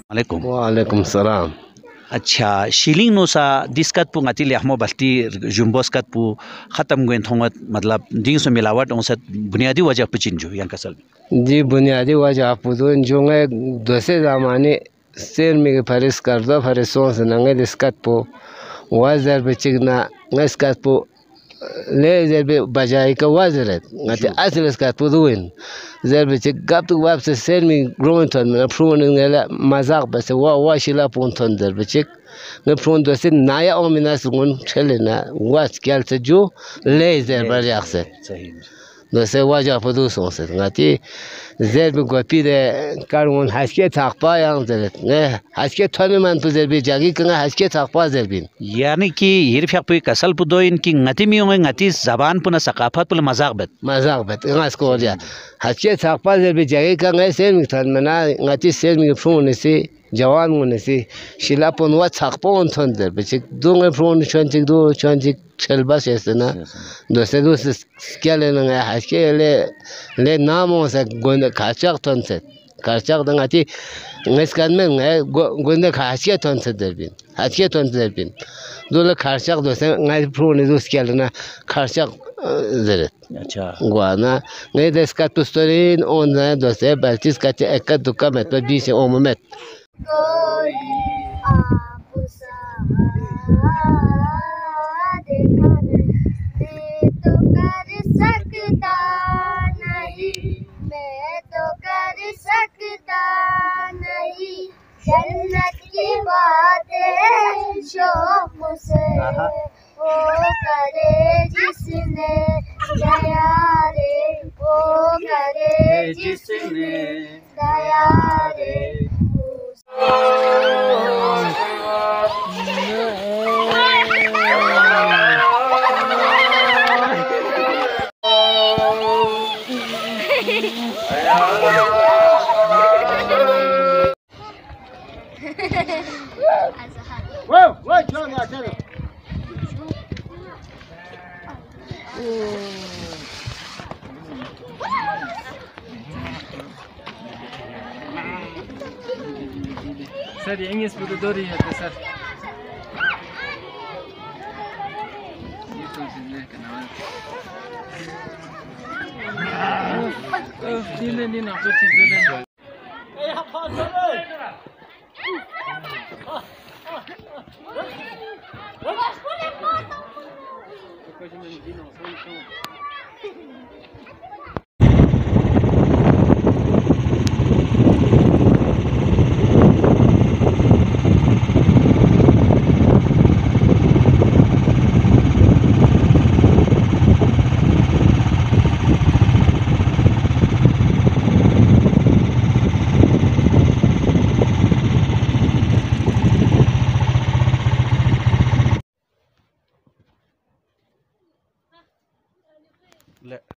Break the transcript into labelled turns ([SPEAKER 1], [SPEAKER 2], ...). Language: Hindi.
[SPEAKER 1] वालेकुम।
[SPEAKER 2] वालेकुम सलाम।
[SPEAKER 1] अच्छा शिलिंग नोसा दिसकत पु ngati lehmo balti jumboskat pu khatam gwen thongat मतलब दिन सो मिलावट औसत बुनियादी वजह पुचिन जो yang kasal
[SPEAKER 2] जी बुनियादी वजह पुदुन जोंगे दोसे ज़माने सेर में फरिस कर दो फरिसों से नंगे दिसकत पु वाजर बचिगना नस्कत पु ले जर बे बजाई का वाजरत ngati asal skat puduin जर बचिग गप तो वाप से सेर में ग्रोन थन में फ्रोन ngela mazak बस wa shila pun थन जर बचिग ne फ्रोन दोसे नाया ओमिना सुगुन चलेना वाच क्या से जो ले जर बजाक्से
[SPEAKER 1] सही
[SPEAKER 2] दोसे वजह पुदुसों से ngati zer bi gopi de karun haske takpa yang zeret ne haske thone man pu zer bi jagi kanga haske takpa zer bin
[SPEAKER 1] यानी कि हिर फ्याक पे कसल पुदो इनकी ngati मियोंगे ngati जबान पुना सकाफत पुला
[SPEAKER 2] mazak bet ngas ko ja haske takpa zer bi jagi kanga sen mi than mana ngati sen mi phun ne se जवान होने से शिलापन वा छाकपो उन थन दर बच्चे दोंगे फ्रोन चंचिक दो चंचिक चलबस ऐसे ना दोसे क्या लेना है हास्के ले नाम हो सक गोंदे खाचक थन से खाचक दंगाती नस्कान में गोंदे खास्के थन से दरबिन हास्के थन से दरबिन दोले खाचक दोसे ngai फ्रोन दोस क्या लेना खाचक जरत
[SPEAKER 1] अच्छा
[SPEAKER 2] गुआना ngai देस्का तुस्तरीन ओन दोसे बल्चिस का एक दुका में तो 20 ओम में
[SPEAKER 3] कोई आपुसा देखा मैं तो कर सकता नहीं मैं तो कर सकता नहीं जन्नत की बातें शौक से वो करे जिसने दया रे वो करे जिसने दया रे
[SPEAKER 4] सर यहीं इस पूरे दो रही है तो सर ये तो जिले का नाम जिले नहीं ना कुछ जिले नहीं